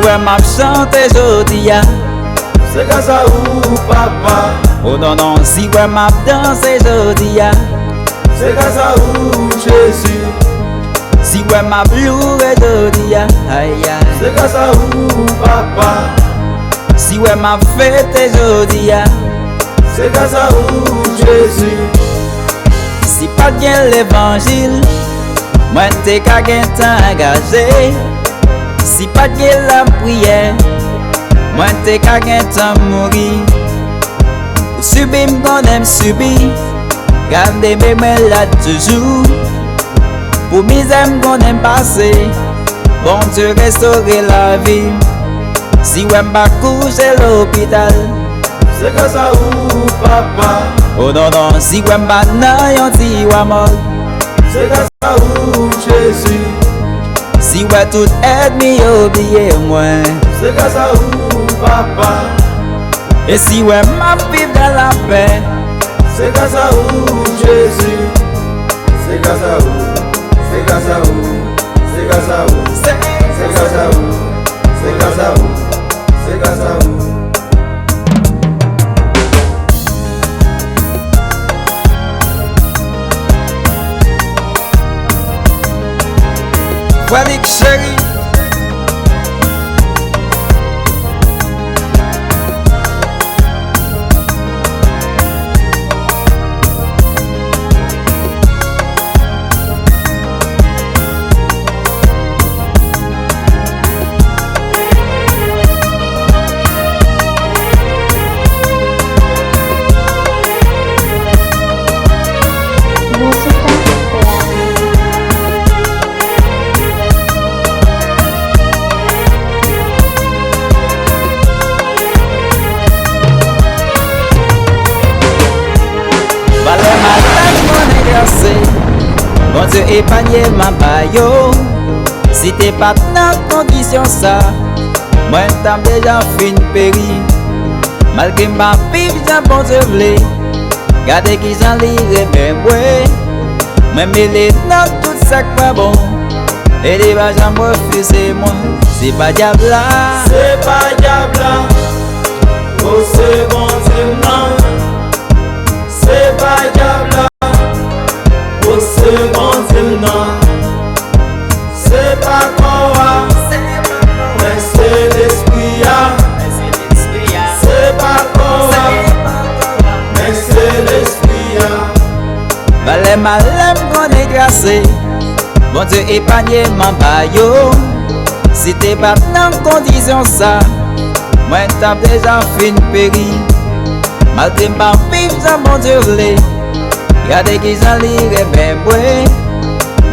ouais m'a chanté jodi ya, c'est grâce à vous papa. oh non non, si ouais m'a dansé jodi ya, c'est grâce à vous Jésus. si ouais m'a pleuré jodi ya, aïe aïe, c'est grâce à vous papa. si ouais m'a fêté jodi ya, c'est grâce à vous Jésus. si pas bien l'évangile, moi t'es qu'à engagé. Si pas bien la prière, moi t'es qu'à mourir. Ou subir m'gon aime subir, garder mes mains là toujours. Pour mes âmes qu'on aime passer, bon Dieu restaurer la vie. Si ouais m'a couché à l'hôpital, c'est grâce à vous papa. oh non non, si ouais m'a nan yon ti wa mort, c'est grâce à vous Jésus. si ouais tout aide mi oublié moi, c'est grâce à vous papa. et si ouais m'a vivre dans la paix, c'est grâce à vous Jésus. C'est grâce à vous. C'est grâce à vous. C'est grâce à vous. C'est grâce à vous. C'est grâce à vous. C'est grâce à vous. Félix chéri, bon Dieu épargne ma bayo. Si t'es pas dans condition ça, moi t'as déjà fin péri. Malgré ma vie, j'ai bon Dieu vle. Gardez qui j'en lirai même ouais. Moi mêlé dans tout ça pas bon. Et les va j'en refuser moi. C'est pas diable là. C'est pas diable là. Oh c'est bon Dieu non. C'est pas diable là. Oh c'est bon Dieu non. C'est pas quoi. Mais c'est l'esprit. C'est pas quoi. Mais c'est l'esprit. Valais malem qu'on est gracé. Bon Dieu épargne ma bayo. Si t'es pas dans condition ça, moi t'as déjà fin péri. Malgré ma vie, j'ai bon Dieu vle. Regardez qui j'en lirai même ouais.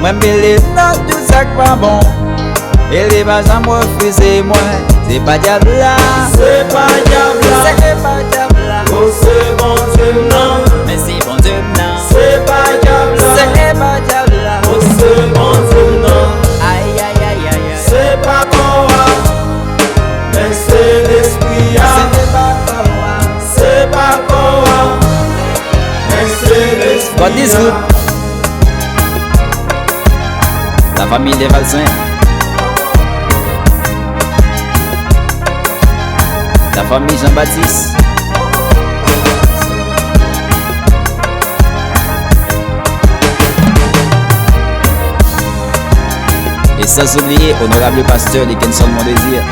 Moi mêlé dans tout ça pas bon. Et les va j'en refuser moi. C'est pas diable là. C'est pas diable là. C'est pas diable là. Oh c'est bon Dieu non. Mais c'est bon Dieu non. C'est pas diable là. C'est pas diable là. Oh c'est bon Dieu non. Aïe aïe aïe aïe aïe. C'est pas quoi. Mais c'est l'esprit. C'est pas quoi. C'est pas quoi. Mais c'est l'esprit. God is good. La famille des Valsins. La famille Jean-Baptiste. Et sans oublier honorable pasteur Dickinson Mon Désir.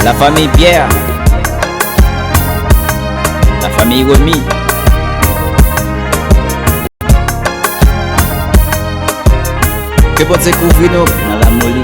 La famille Pierre. La famille Remy. Que bon Dieu couvre nous dans la molly.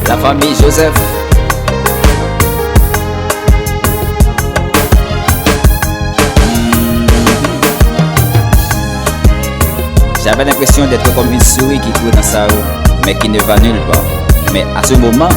La famille Joseph. J'avais l'impression d'être comme une souris qui court dans sa roue, mais qui ne va nulle part. Mais à ce moment,